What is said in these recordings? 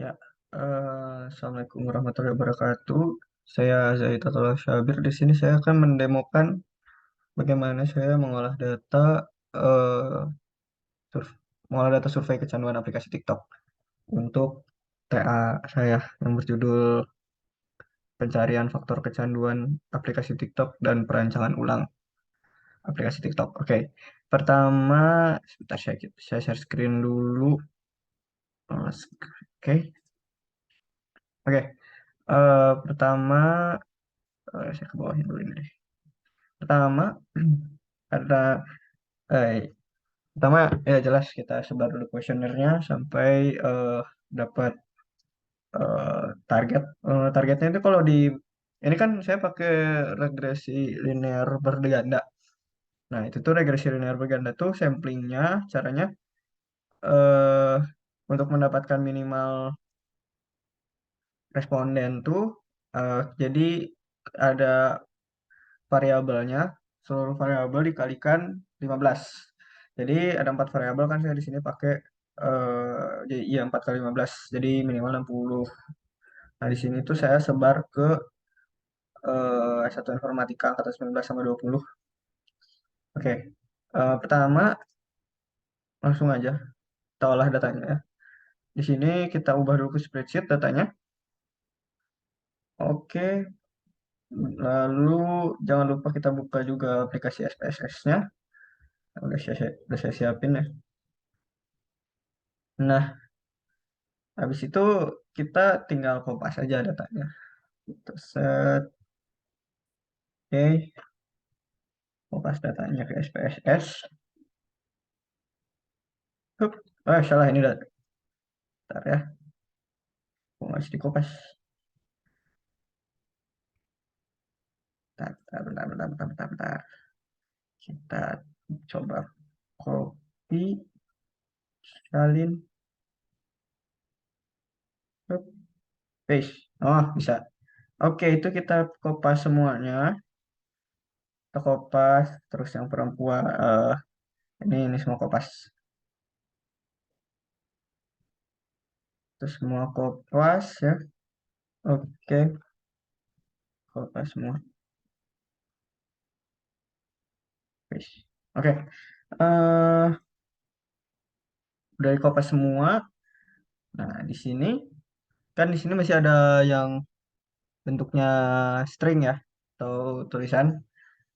Ya, Assalamualaikum warahmatullahi wabarakatuh. Saya Zaid Atullah Syabir. Di sini saya akan mendemokan bagaimana saya eh, mengolah data survei kecanduan aplikasi TikTok untuk TA saya yang berjudul Pencarian Faktor Kecanduan Aplikasi TikTok dan Perancangan Ulang Aplikasi TikTok. Oke, pertama, sebentar saya share screen dulu. Oke, oke. Pertama, saya ke bawahin dulu ini deh. Pertama, ada eh, pertama ya jelas kita sebar dulu kuesionernya sampai dapat target. Targetnya itu kalau di ini kan saya pakai regresi linear berganda. Nah, itu tuh regresi linear berganda tuh samplingnya caranya eh untuk mendapatkan minimal responden tuh jadi ada variabelnya, seluruh variabel dikalikan 15. Jadi ada 4 variabel kan saya di sini pakai jadi iya 4 kali 15 jadi minimal 60. Nah, di sini tuh saya sebar ke S1 Informatika angkatan 19 sama 20. Oke. Pertama langsung aja kita olah datanya ya. Di sini kita ubah dulu ke spreadsheet datanya. Oke. Lalu jangan lupa kita buka juga aplikasi SPSS-nya. Udah saya siapin ya. Nah, habis itu kita tinggal kopas aja datanya. Kita set, oke, kopas datanya ke SPSS. Hup, salah ini data. Bentar ya, kok masih di kopas. Bentar. Kita coba copy, salin, hup, paste. Oh, bisa. Oke, itu kita kopas semuanya. Kita kopas, terus yang perempuan, ini semua kopas. Terus semua kopas ya. Oke, kopas semua. Paste. Oke, eh udah dikopas semua. Nah, di sini masih ada yang bentuknya string ya atau tulisan.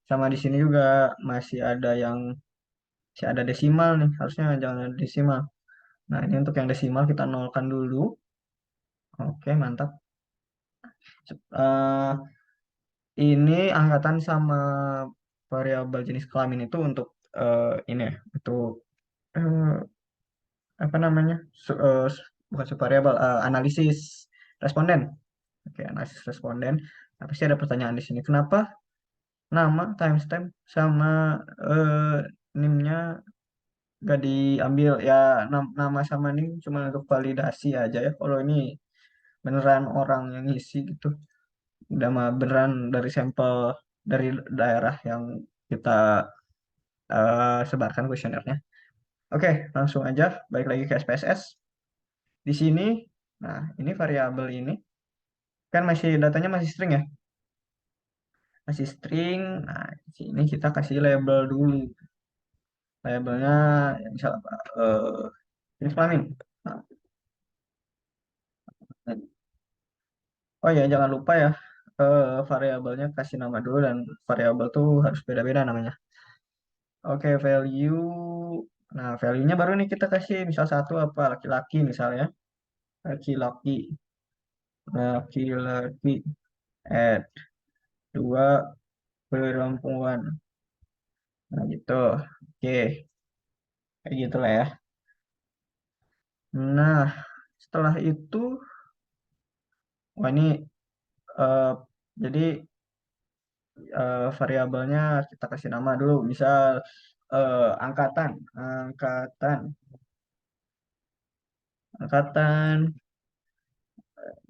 Sama di sini juga masih ada desimal nih. Harusnya jangan ada desimal. Nah, ini untuk yang desimal kita nolkan dulu. Oke, mantap. Eh, ini angkatan sama variabel jenis kelamin itu untuk ini ya, itu eh, apa namanya? Bukan subvariabel, analisis responden. Oke, analisis responden. Nah, pasti ada pertanyaan di sini. Kenapa nama, timestamp, sama eh, NIM-nya gak diambil? Ya, nama sama NIM cuma untuk validasi aja ya. Kalau ini beneran orang yang ngisi gitu. Udah mah beneran dari sampel dari daerah yang kita sebarkan kuesionernya. Oke, langsung aja balik lagi ke SPSS. Di sini, nah ini variabel ini kan masih datanya masih string ya. Masih string. Nah, di sini kita kasih label dulu. Labelnya ya misal apa? Jenis kelamin. Nah, oh ya, jangan lupa ya, variabelnya kasih nama dulu dan variabel tuh harus beda-beda namanya. Oke, value. Nah, value-nya baru nih kita kasih misal satu apa laki-laki misalnya. Laki-laki, laki-laki, add dua perempuan. Nah, gitu. Oke, kayak gitulah ya. Nah, setelah itu, wah ini eh, jadi variabelnya kita kasih nama dulu. Misal angkatan, angkatan, angkatan,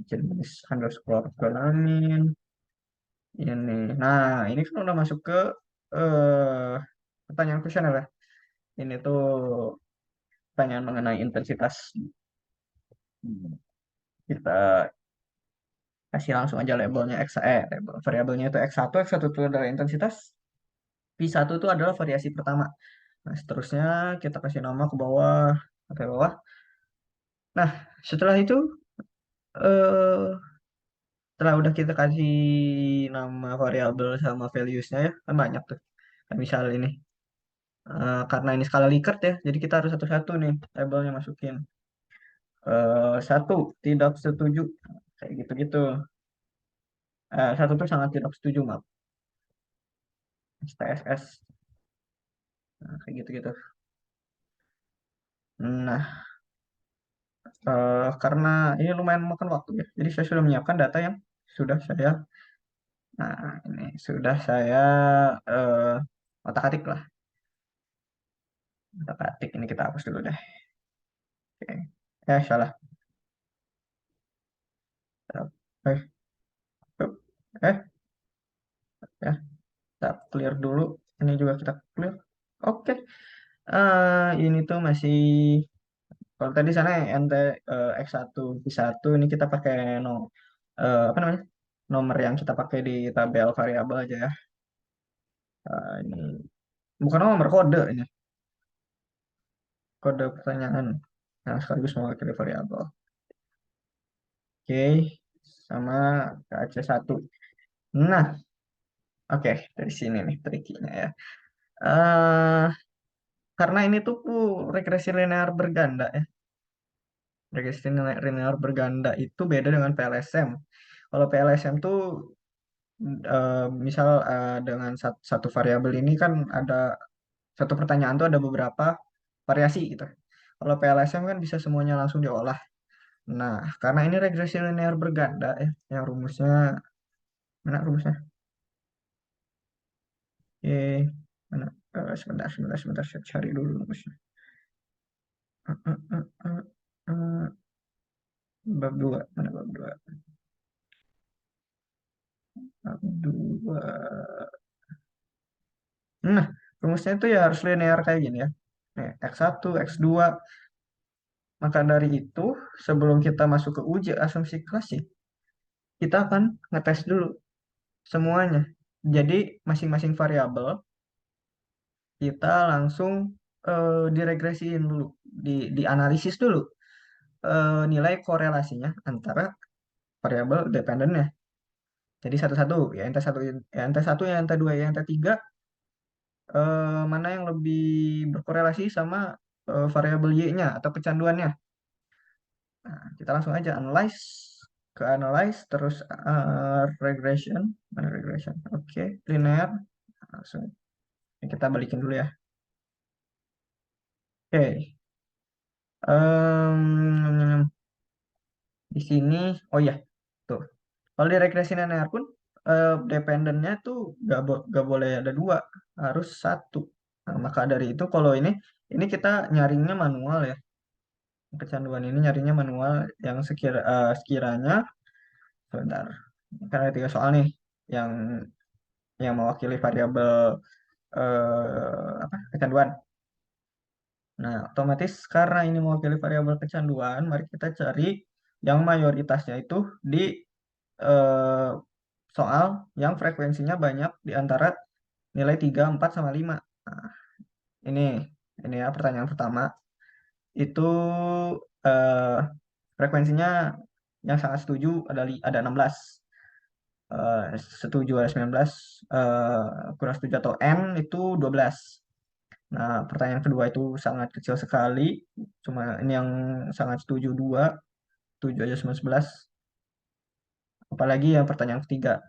jenis underscore kelamin ini. Nah, ini kan udah masuk ke eh pertanyaan kuesioner ya. Ini tuh pertanyaan mengenai intensitas. Kita kasih langsung aja labelnya label variabelnya itu X1. X1 itu adalah intensitas, P1 itu adalah variasi pertama. Nah, seterusnya kita kasih nama ke bawah, sampai bawah. Nah, setelah itu, eh, setelah udah kita kasih nama variabel sama values-nya ya, kan banyak tuh. Kayak misal ini, karena ini skala Likert ya, jadi kita harus satu-satu nih labelnya masukin. Satu, tidak setuju. Kayak gitu-gitu. Satu tuh sangat tidak setuju, maaf. STSS. Nah, kayak gitu-gitu. Nah, karena ini lumayan memakan waktu ya. Jadi saya sudah menyiapkan data yang sudah saya, nah ini sudah saya otak-atik lah. Otak-atik ini kita hapus dulu deh. Oke. Salah. Eh, eh, ya, kita clear dulu. Ini juga kita clear. Oke. Ini tuh masih, kalau tadi sana NT X1 P1, ini kita pakai no, apa namanya? Nomor yang kita pakai di tabel variabel aja ya. Ini bukan nomor, kode ini, kode pertanyaan. Nah, sekaligus mewakili variabel. Oke, sama KC1. Nah, oke, dari sini nih trikinya ya. eh karena ini tuh regresi linear berganda ya. Regresi linear berganda itu beda dengan PLSM. Kalau PLSM tuh, misal dengan satu variabel ini kan ada satu pertanyaan tuh ada beberapa variasi gitu. Kalau PLSM kan bisa semuanya langsung diolah. Nah, karena ini regresi linear berganda ya, yang rumusnya, mana rumusnya? Mana? Sebentar, sebentar, sebentar, saya cari dulu rumusnya. Eh, eh, eh, eh, eh, Bab 2, mana bab 2? Bab 2. Nah, rumusnya itu ya harus linear kayak gini ya. Nih, X1, X2. Maka dari itu, sebelum kita masuk ke uji asumsi klasik, kita akan ngetes dulu semuanya. Jadi, masing-masing variabel kita langsung diregresiin dulu, dianalisis dulu nilai korelasinya antara variabel dependennya. Jadi satu-satu, ya nt satu, ya nt satu, ya nt dua, ya nt tiga, mana yang lebih berkorelasi sama variabel y-nya atau kecanduannya. Nah, kita langsung aja analyze, ke analyze, terus regression, mana regression? Oke, linear, langsung. Ini kita balikin dulu ya. Oke. Em, di sini, oh ya, tuh. Kalau di regresi linear pun dependennya tuh gak boleh ada dua, harus satu. Nah, maka dari itu kalau ini kita nyaringnya manual ya. Kecanduan ini nyarinya manual yang sekiranya, sebentar. Karena ada tiga soal nih yang yang mewakili variabel apa kecanduan. Nah, otomatis karena ini mewakili variabel kecanduan, mari kita cari yang mayoritasnya itu di eh, soal yang frekuensinya banyak di antara nilai 3, 4, sama 5. Nah, ini ini ya pertanyaan pertama. Itu eh, frekuensinya yang sangat setuju ada 16. Eh, Setuju ada 19, kurang setuju atau N itu 12. Nah, pertanyaan kedua itu sangat kecil sekali. Cuma ini yang sangat setuju 2, 7 aja cuma 11. Apalagi yang pertanyaan ketiga,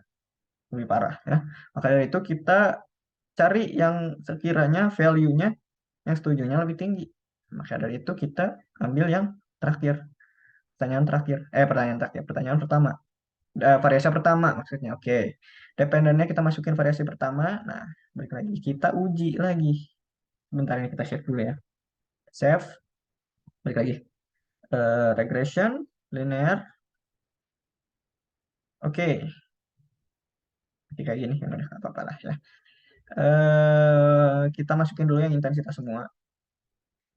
lebih parah ya. Maka dari itu kita cari yang sekiranya value-nya, yang setujunya lebih tinggi. Maka dari itu kita ambil yang terakhir. Pertanyaan pertama. Variasi pertama maksudnya. Oke. Dependennya kita masukin variasi pertama. Nah, balik lagi. Kita uji lagi. Bentar ini kita save dulu ya. Save. Balik lagi. Regression. Linear. Oke. Jadi kayak gini. Ya udah, nggak apa-apa lah ya. Kita masukin dulu yang intensitas semua.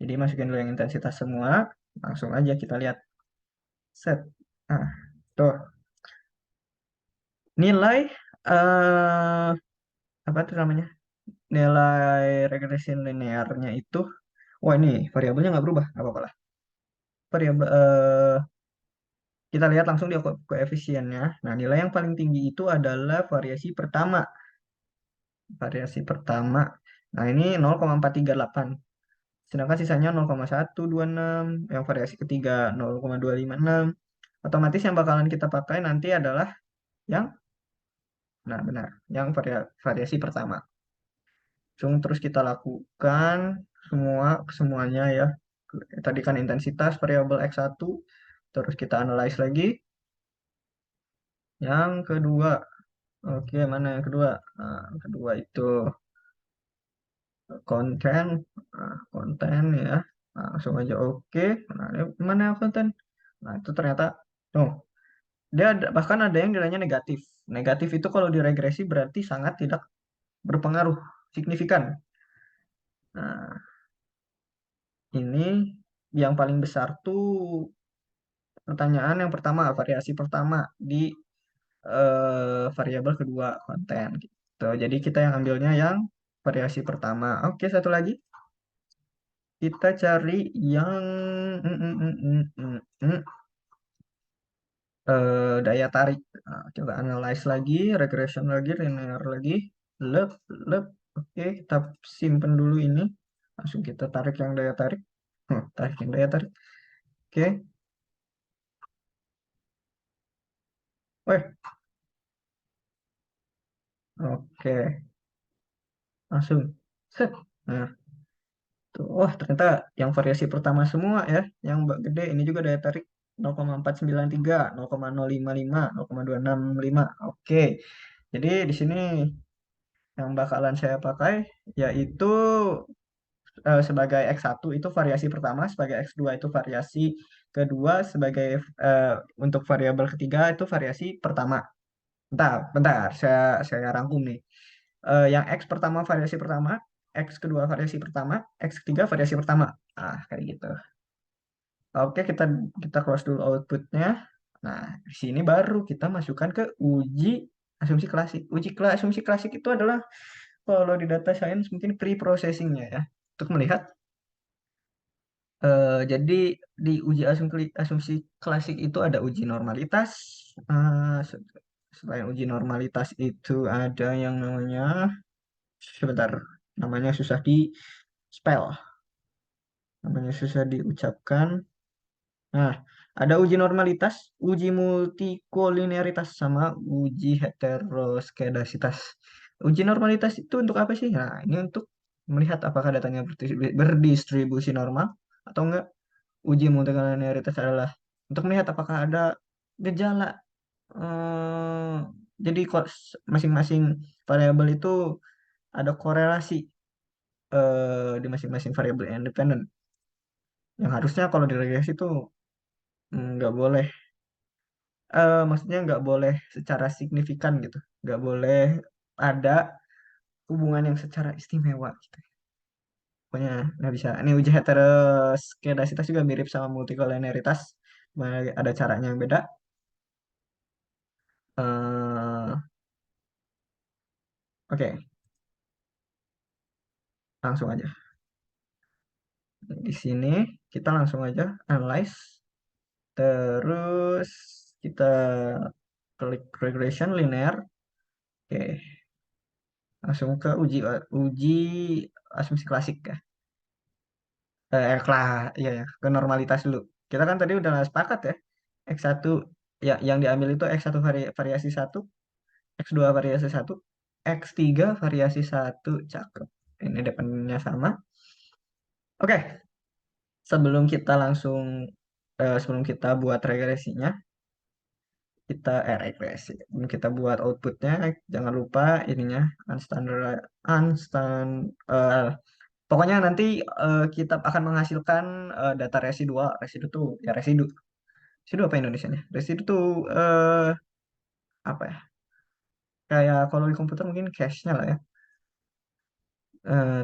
Jadi masukin dulu yang intensitas semua. Langsung aja kita lihat. Set. Nah, tuh nilai eh apa tuh namanya? Nilai regression linearnya itu, wah ini variabelnya nggak berubah, nggak apa-apa lah. Variabel kita lihat langsung di koefisiennya. Nah, nilai yang paling tinggi itu adalah variasi pertama. Variasi pertama. Nah, ini 0,438. Sedangkan sisanya 0,126, yang variasi ketiga 0,256. Otomatis yang bakalan kita pakai nanti adalah yang, nah benar, yang variasi pertama. Terus kita lakukan semuanya ya. Tadi kan intensitas variabel X1, terus kita analyze lagi. Yang kedua, oke mana yang kedua? Nah, yang kedua itu konten, nah, konten ya. Nah, langsung aja oke. Nah, ini mana konten? Nah, itu ternyata, oh, dia bahkan ada yang nilainya negatif. Negatif itu kalau diregresi berarti sangat tidak berpengaruh signifikan. Nah, ini yang paling besar tuh pertanyaan yang pertama, variasi pertama di variabel kedua konten gitu. Jadi kita yang ambilnya yang variasi pertama. Oke, satu lagi kita cari yang daya tarik. Nah, kita analyze lagi, regression lagi, linear lagi, lep, lep. Oke, kita simpen dulu ini. Langsung kita tarik yang daya tarik. Tarik yang daya tarik. Oke, weh, oke, langsung. Set. Nah, tuh, wah ternyata yang variasi pertama semua ya, yang gede ini juga daya tarik 0,493, 0,055, 0,265. Oke, jadi di sini yang bakalan saya pakai yaitu sebagai X1 itu variasi pertama, sebagai X2 itu variasi kedua, sebagai eh, untuk variabel ketiga itu variasi pertama. Bentar, saya rangkum nih. Yang X pertama variasi pertama, X kedua variasi pertama, X ketiga variasi pertama. Ah, kayak gitu. Oke, kita close dulu outputnya. Nah, di sini baru kita masukkan ke uji asumsi klasik. Asumsi klasik itu adalah kalau di data science mungkin pre-processingnya ya. Untuk melihat, jadi di uji asumsi klasik itu ada uji normalitas. Selain uji normalitas itu ada yang namanya, sebentar, namanya susah di spell, namanya susah diucapkan. Nah, ada uji normalitas, uji multikolinearitas, sama uji heteroskedasitas. Uji normalitas itu untuk apa sih? Nah, ini untuk melihat apakah datanya berdistribusi normal atau enggak. Uji multikolinearitas adalah untuk melihat apakah ada gejala. eh, jadi kok masing-masing variabel itu ada korelasi di masing-masing variabel independen. Yang harusnya kalau di regresi itu nggak boleh, maksudnya nggak boleh secara signifikan gitu, nggak boleh ada hubungan yang secara istimewa gitu. Pokoknya nggak bisa. Ini uji heteroskedasitas juga mirip sama multikolinearitas, cuma ada caranya yang beda. eh oke, langsung aja. Di sini kita langsung aja analyze, terus kita klik regression linear. Oke, langsung ke uji asumsi klasik ya. Ya, ya, ke normalitas dulu. Kita kan tadi udah sepakat ya. X1 ya yang diambil itu X1 variasi satu, X2 variasi satu, X3 variasi satu. Cakep. Ini depannya sama. Oke, sebelum kita buat regresinya, sebelum kita buat outputnya, jangan lupa ininya unstandard unstan eh, pokoknya nanti kita akan menghasilkan data residual. Residu tuh ya residu. Residu apa Indonesianya? Residu tuh apa ya? Kayak kalau di komputer mungkin cache-nya lah ya.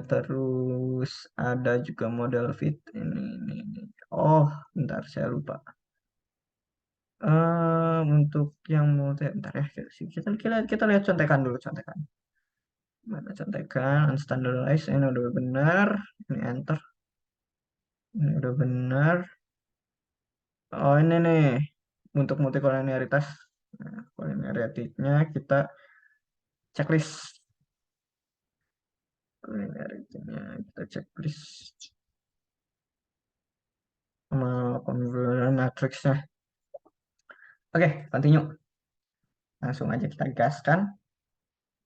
Terus ada juga model fit ini. Oh, bentar saya lupa. Untuk yang multi, bentar ya, kita lihat contekan dulu, contekan. Mana contekan, unstandardized, ini udah benar, ini enter, ini udah benar. Oh ini nih, untuk multikolonialitas, nah, kolonialitinya kita checklist, kolonialitinya kita checklist, sama pembuatan matriksnya. Oke, continue. Langsung aja kita gaskan.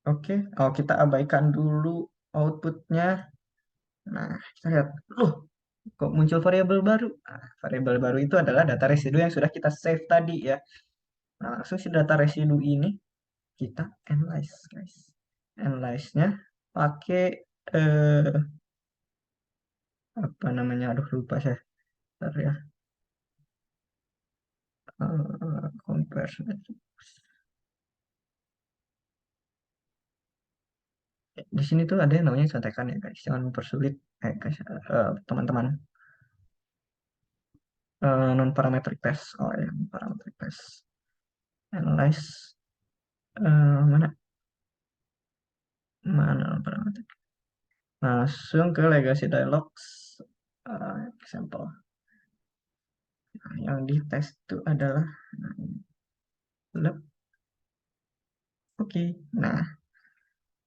Oke, oh kita abaikan dulu outputnya. Nah, kita lihat, loh, kok muncul variabel baru? Nah, variabel baru itu adalah data residu yang sudah kita save tadi ya. Nah, langsung si data residu ini kita analyze, guys. Analyze-nya pakai eh, apa namanya? Aduh, lupa saya. Bentar ya. Compare. Di sini tuh ada yang namanya contekan ya, guys. Jangan mempersulit, guys, teman-teman. Non parametric test. Oh ya, parametric test. Analyze mana mana parametric. Langsung ke legacy dialogs. Example. Nah, yang dites itu adalah nah, lab. Oke. Nah,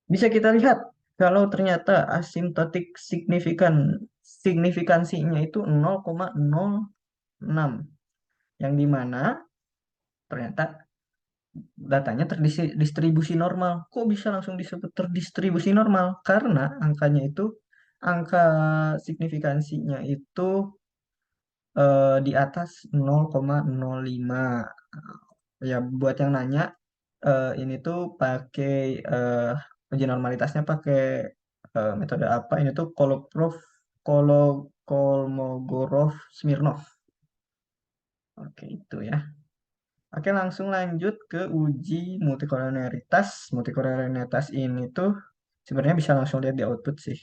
bisa kita lihat kalau ternyata asymptotic signifikansinya itu 0,06, yang dimana ternyata datanya terdistribusi normal. Kok bisa langsung disebut terdistribusi normal? Karena angkanya itu, angka signifikansinya itu di atas 0,05. Ya, buat yang nanya, ini tuh pakai uji normalitasnya pakai metode apa? Ini tuh Kolo Kolmogorov-Smirnov. Oke, itu ya. Oke, langsung lanjut ke uji multikolonialitas. Multikolonialitas ini tuh sebenarnya bisa langsung lihat di output sih.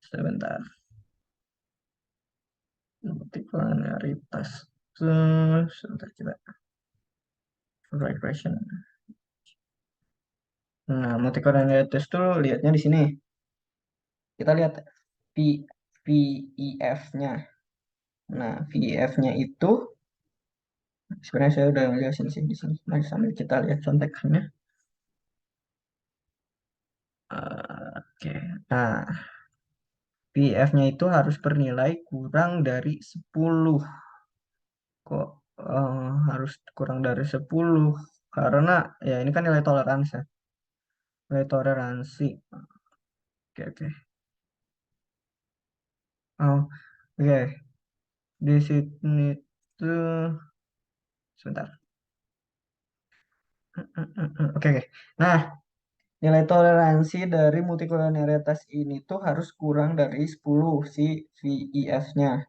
Sebentar. Multikolonialitas. Sebentar coba. Regression. Nah, multikolonialitas tuh lihatnya di sini. Kita lihat V, VIF-nya. Nah, VIF-nya itu sebenarnya saya udah ngeliatin sih di sini. Mari sambil kita lihat contekannya. Oke. Nah, VIF-nya itu harus bernilai kurang dari 10. Kok harus kurang dari 10? Karena ya ini kan nilai toleransi. Nilai toleransi. Oke, oke. Oh, oke. Di sini tuh sebentar. Oke, oke. Nah, nilai toleransi dari multikolonialitas ini tuh harus kurang dari 10 si VIF-nya.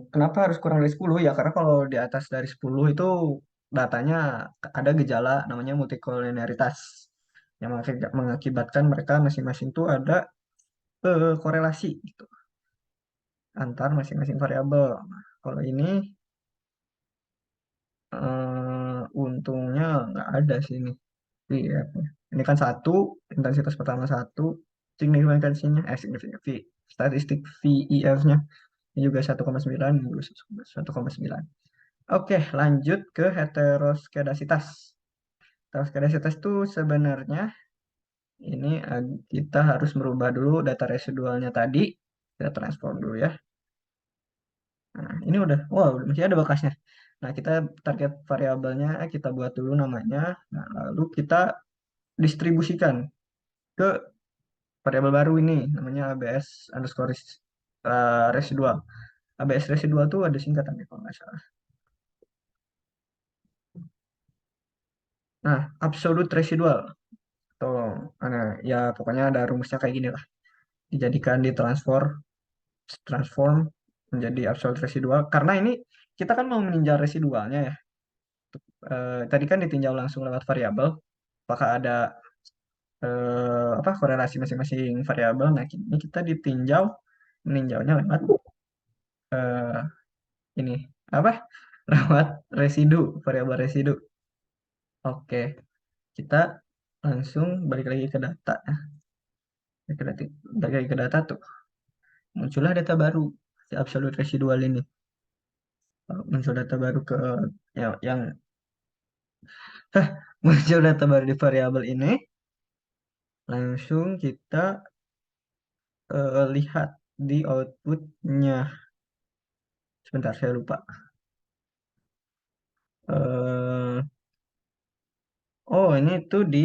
Kenapa harus kurang dari 10? Ya karena kalau di atas dari 10 itu datanya ada gejala namanya multikolonialitas yang mengakibatkan mereka masing-masing tuh ada korelasi gitu antar masing-masing variabel. Nah, kalau ini untungnya nggak ada sih ini. Iya, ini kan satu, intensitas pertama satu, signifikansinya, signifikansi, statistik VIF-nya ini juga 1,9, ini juga 1,9. Oke, lanjut ke heteroskedasitas. Heteroskedasitas itu sebenarnya ini kita harus merubah dulu data residualnya tadi. Kita transform dulu ya. Nah, ini udah, wow, masih ada bekasnya. Nah, kita target variabelnya, kita buat dulu namanya. Nah, lalu kita distribusikan ke variabel baru ini, namanya ABS underscore residual. ABS residual tuh ada singkatannya kalau nggak salah. Nah, absolute residual. Atau, ya pokoknya ada rumusnya kayak gini lah. Dijadikan transform menjadi absolute residual. Karena ini kita kan mau meninjau residualnya ya. Tadi kan ditinjau langsung lewat variabel. Apakah ada apa korelasi masing-masing variabel? Nah, ini kita meninjaunya lewat ini apa? Lewat residu, variabel residu. Oke, kita langsung balik lagi ke data. Balik lagi ke data tuh. Muncullah data baru, si absolute residual ini. Muncul data baru ke yang muncul data baru di variabel ini. Langsung kita lihat di outputnya. Sebentar, saya lupa. eh oh, ini tuh di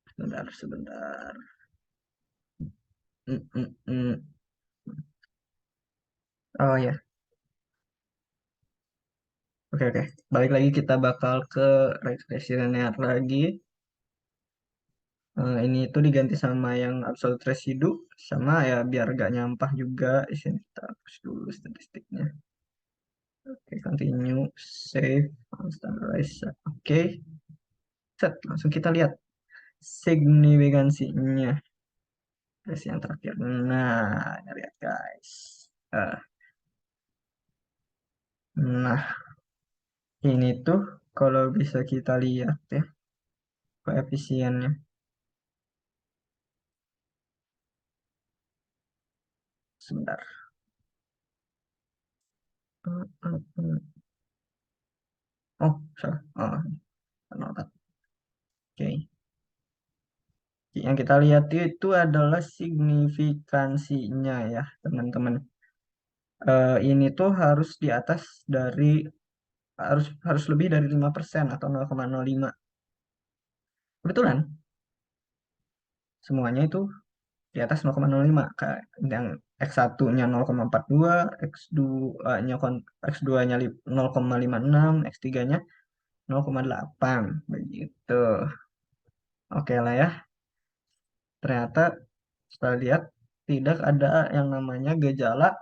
sebentar, sebentar. Mm, mm, mm. Oh ya, oke oke. Balik lagi kita bakal ke regresi linear lagi. Ini tuh diganti sama yang absolute residue sama ya biar gak nyampah juga. Di sini kita hapus dulu statistiknya. Oke, continue, save, standardize. Oke, set. Langsung kita lihat signifikansinya. Terus yang terakhir. Nah, ini lihat guys. Eh, Nah, ini tuh kalau bisa kita lihat ya koefisiennya. Sebentar. Oh, salah. Oh, 04. Oke. Yang kita lihat itu adalah signifikansinya ya, teman-teman. Ini tuh harus di atas dari harus harus lebih dari 5% atau 0,05. Kebetulan semuanya itu di atas 0,05. Yang X1-nya 0,42, X2-nya X2-nya 0,56, X3-nya 0,8 begitu. Oke lah ya. Ternyata setelah lihat tidak ada yang namanya gejala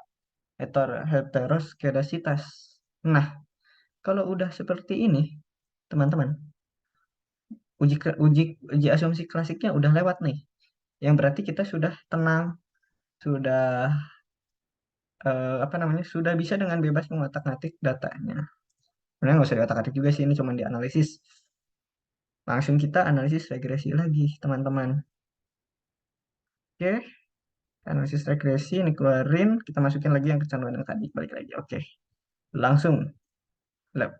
heteroskedasitas. Nah, kalau udah seperti ini, teman-teman, uji asumsi klasiknya udah lewat nih. Yang berarti kita sudah tenang, sudah apa namanya, sudah bisa dengan bebas mengotak-atik datanya. Sebenarnya nggak usah diotak-atik juga sih, ini cuma dianalisis. Langsung kita analisis regresi lagi, teman-teman. Oke, analisis regresi ini keluarin, kita masukin lagi yang kecanduan yang tadi, balik lagi. Oke, langsung lab.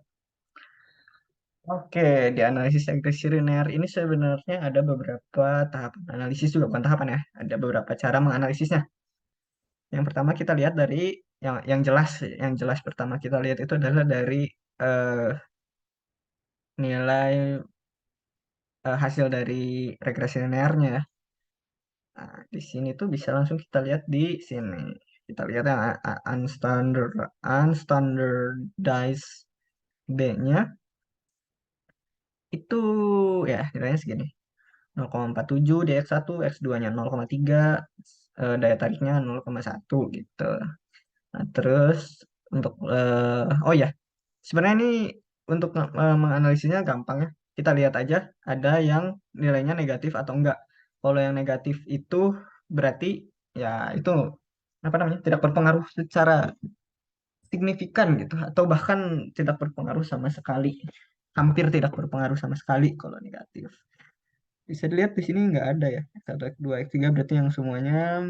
Oke, di analisis regresi linear ini sebenarnya ada beberapa tahapan analisis juga, bukan tahapan ya. Ada beberapa cara menganalisisnya. Yang pertama kita lihat dari yang jelas pertama kita lihat itu adalah dari eh, nilai hasil dari regresi linearnya ya. Nah, di sini tuh bisa langsung kita lihat di sini. Kita lihat yang unstandardized B-nya itu ya nilainya segini. 0,47 di X1, X2-nya 0,3, daya tariknya 0,1 gitu. Nah, terus untuk oh ya, sebenarnya ini untuk menganalisisnya gampang ya. Kita lihat aja ada yang nilainya negatif atau enggak. Kalau yang negatif itu berarti ya itu apa namanya? Tidak berpengaruh secara signifikan gitu atau bahkan tidak berpengaruh sama sekali. Hampir tidak berpengaruh sama sekali kalau negatif. Bisa dilihat di sini nggak ada ya. X1, X2, X3 berarti yang semuanya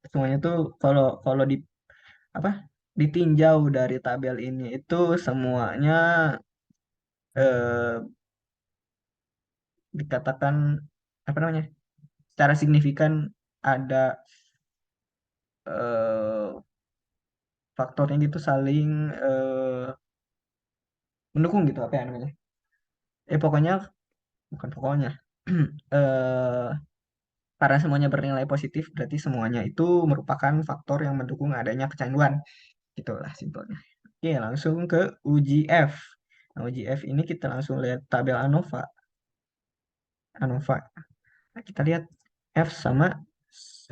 semuanya tuh kalau kalau di apa ditinjau dari tabel ini itu semuanya eh, dikatakan apa namanya secara signifikan ada eh, faktornya gitu saling eh, mendukung gitu apa ya namanya pokoknya bukan pokoknya eh karena semuanya bernilai positif berarti semuanya itu merupakan faktor yang mendukung adanya kecanduan gitulah simpelnya. Oke, langsung ke uji F. Nah, uji F ini kita langsung lihat tabel ANOVA. Nah, kita lihat F sama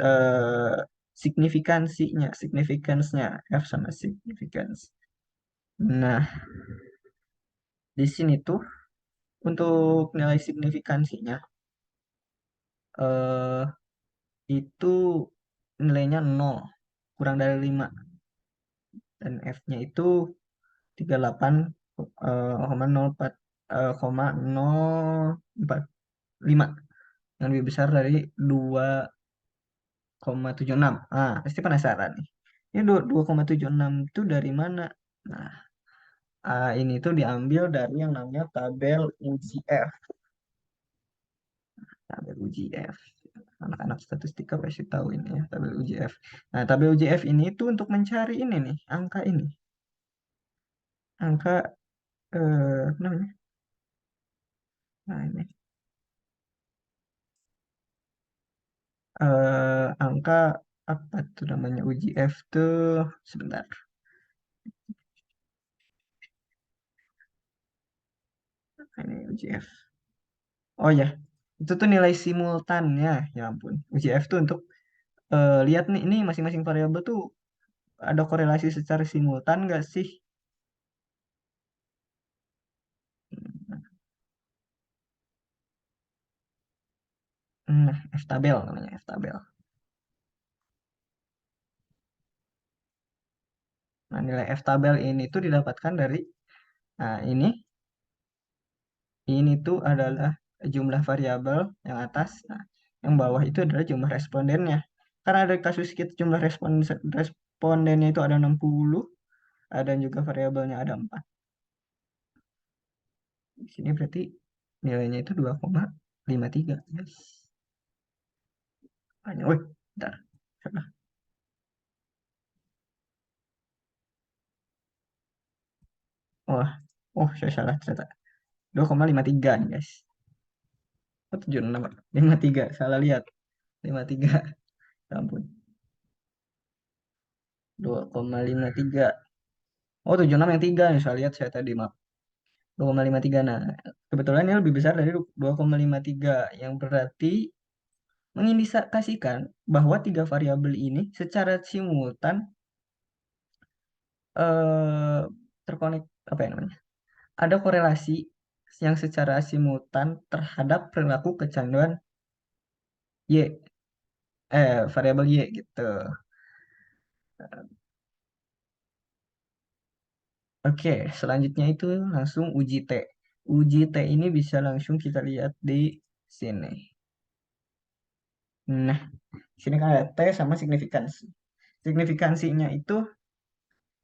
eh, significance-nya F sama significance. Nah, di sini tuh untuk nilai signifikansinya itu nilainya 0, kurang dari 5. Dan F-nya itu 38, 0,04, 0,045, yang lebih besar dari 2,76. Ah, pasti penasaran nih. Ini 2,76 itu dari mana? Nah, ini tuh diambil dari yang namanya tabel UGF. Tabel UGF. Anak-anak statistika pasti tahu ini ya, tabel UGF. Nah, tabel UGF ini tuh untuk mencari ini nih, angka ini. Angka, apa namanya? Nah, ini. Angka apa tuh namanya UGF tuh? Sebentar. Ini UGF. Oh ya, itu tuh nilai simultannya. Ya ampun. UGF tuh untuk lihat nih, ini masing-masing variabel tuh ada korelasi secara simultan nggak sih? Nah, F tabel namanya, F tabel. Nah, nilai F tabel ini tuh didapatkan dari, nah ini tuh adalah jumlah variabel yang atas. Nah, yang bawah itu adalah jumlah respondennya. Karena ada kasus kita jumlah respondennya itu ada 60, dan juga variabelnya ada 4. Di sini berarti nilainya itu 2,53. Yes. Hanya, wih, bentar. Salah. Wah, oh saya salah ternyata. 2,53 nih guys. Oh, 76, 53. Salah lihat. 53. Ya ampun. 2,53. Oh, 76 yang 3 nih. Saya lihat saya tadi, maaf. 2,53. Nah, kebetulan ini lebih besar dari 2,53, yang berarti mengindikasikan bahwa tiga variabel ini secara simultan eh, terkonek, apa ya namanya? Ada korelasi yang secara simultan terhadap perilaku kecanduan Y, variabel Y gitu. Oke, selanjutnya itu langsung uji T. Uji T ini bisa langsung kita lihat di sini. Nah, sini kan ada T sama signifikansi. Signifikansinya itu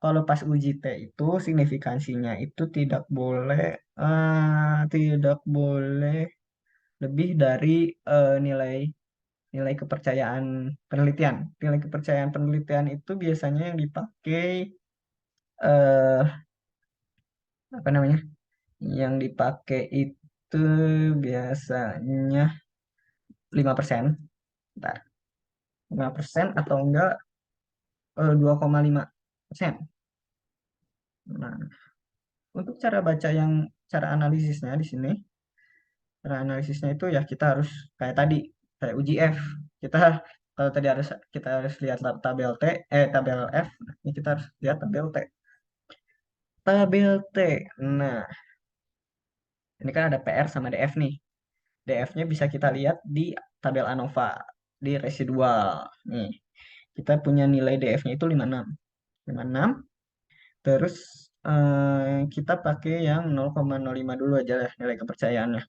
kalau pas uji T itu signifikansinya itu tidak boleh lebih dari nilai nilai kepercayaan penelitian. Nilai kepercayaan penelitian itu biasanya yang dipakai, eh apa namanya? Yang dipakai itu biasanya 5%. Bentar, 5% atau enggak 2,5%. Nah, untuk cara analisisnya di sini, cara analisisnya itu ya kita harus kayak tadi, kayak uji F. Kita kalau tadi kita harus lihat tabel T, tabel F, ini kita harus lihat tabel T. Tabel T. Nah, ini kan ada PR sama DF nih. DF-nya bisa kita lihat di tabel ANOVA, di residual. Nih, kita punya nilai DF-nya itu 56. 56. Terus kita pakai yang 0,05 dulu aja lah nilai kepercayaannya.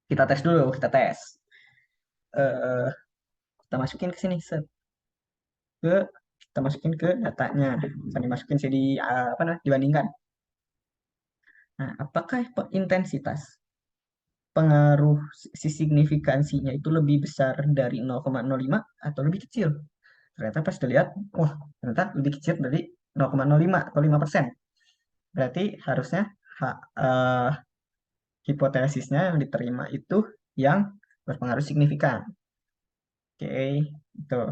Kita tes dulu, kita tes. Eh, kita masukin ke sini, set. Ke, kita masukin ke datanya. Kita dimasukin sini di, apa namanya, dibandingkan. Nah, apakah intensitas pengaruh si signifikansinya itu lebih besar dari 0,05 atau lebih kecil? Ternyata pas dilihat, wah, ternyata lebih kecil dari 0,05 atau 5%. Berarti harusnya eh, hipotesisnya yang diterima itu yang berpengaruh signifikan. Oke, itu.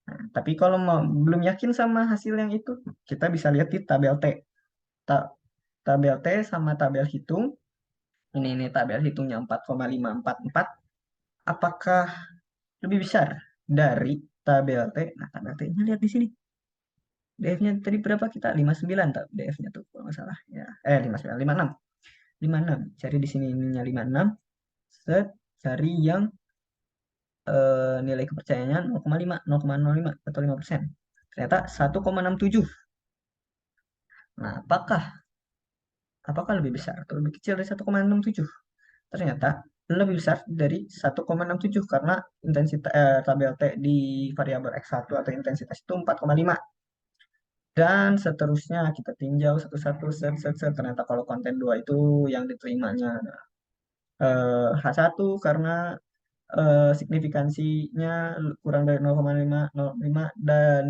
Nah, tapi kalau belum yakin sama hasil yang itu, kita bisa lihat di tabel T. Ta- Tabel T sama tabel hitung. Ini tabel hitungnya 4,544. Apakah lebih besar dari tabel T? Nah, tabel T-nya lihat di sini. DF-nya tadi berapa kita? 59 tak DF-nya tuh kalau nggak salah. Ya, 59, 56. 56. Cari di sini ininya 56. Set, cari yang nilai kepercayaannya 0,5, 0,05 atau 5%. Ternyata 1,67. Nah, apakah lebih besar atau lebih kecil dari 1,67? Ternyata lebih besar dari 1,67 karena tabel T di variabel X1 atau intensitas itu 4,5. Dan seterusnya kita tinjau satu-satu set, set, set. Ternyata kalau konten 2 itu yang diterimanya H1 karena signifikansinya kurang dari 0,505 dan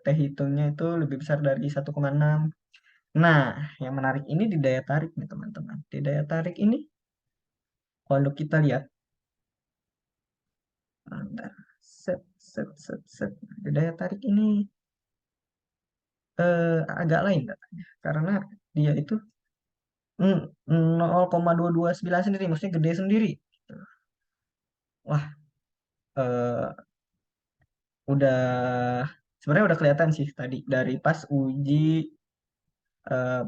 T hitungnya itu lebih besar dari 1,6. Nah, yang menarik ini di daya tarik nih teman-teman. Di daya tarik ini kalau kita lihat, bentar, set, set, set, set. Di daya tarik ini agak lain katanya. Karena dia itu 0,229 sendiri, maksudnya gede sendiri. Wah, eh, udah sebenarnya udah kelihatan sih tadi dari pas uji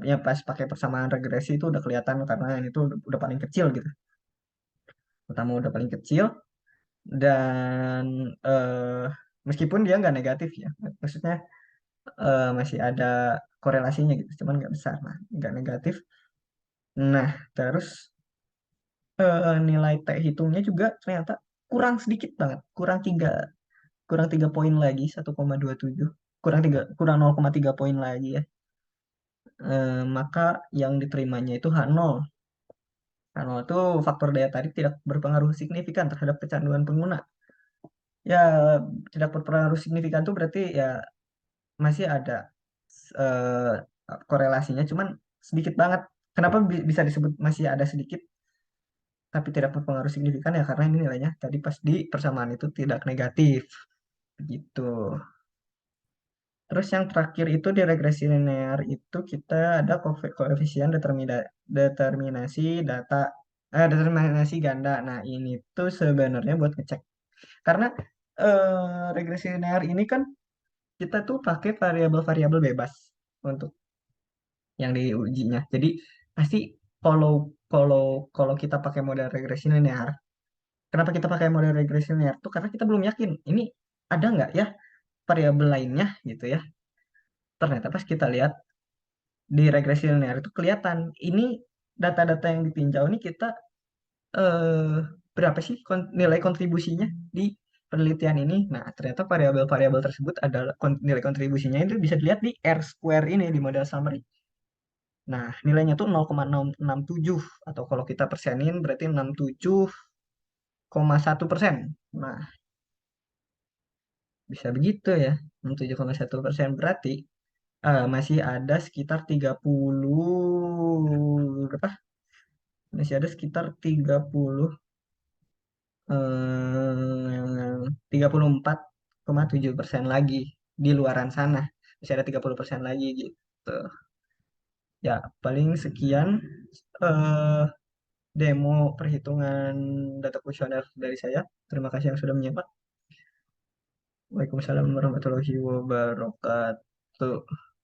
ya pas pakai persamaan regresi itu udah kelihatan karena ini tuh udah paling kecil gitu. Pertama udah paling kecil dan meskipun dia nggak negatif ya, maksudnya masih ada korelasinya gitu, cuman nggak besar, nah nggak negatif. Nah terus nilai T hitungnya juga ternyata kurang sedikit banget, kurang 3 poin lagi 1,27, kurang 0,3 poin lagi ya. Maka yang diterimanya itu H0. H0 itu faktor daya tarik tidak berpengaruh signifikan terhadap kecanduan pengguna. Ya, tidak berpengaruh signifikan itu berarti ya masih ada eh, korelasinya, cuman sedikit banget. Kenapa bisa disebut masih ada sedikit tapi tidak berpengaruh signifikan ya karena ini nilainya tadi pas di persamaan itu tidak negatif begitu. Terus yang terakhir itu di regresi linear itu kita ada koefisien determinasi data determinasi ganda. Nah, ini tuh sebenarnya buat ngecek karena regresi linear ini kan kita tuh pakai variabel-variabel bebas untuk yang diujinya. Jadi pasti kalau kalau kalau kita pakai model regresi linear, kenapa kita pakai model regresi linear tuh karena kita belum yakin ini ada nggak ya variabel lainnya gitu ya. Ternyata pas kita lihat di regresi linear itu kelihatan ini data-data yang ditinjau ini kita eh, berapa sih nilai kontribusinya di penelitian ini. Nah, ternyata variabel-variabel tersebut adalah nilai kontribusinya itu bisa dilihat di R square ini di model summary. Nah, nilainya tuh 0,667 atau kalau kita persenin berarti 67,1%. Nah, bisa begitu ya. 67,1% berarti masih ada sekitar 30 berapa? Masih ada sekitar 34,7% lagi di luaran sana. Masih ada 30% lagi gitu. Ya, paling sekian eh, demo perhitungan data kuesioner dari saya. Terima kasih yang sudah menyimak. Waalaikumsalam warahmatullahi wabarakatuh.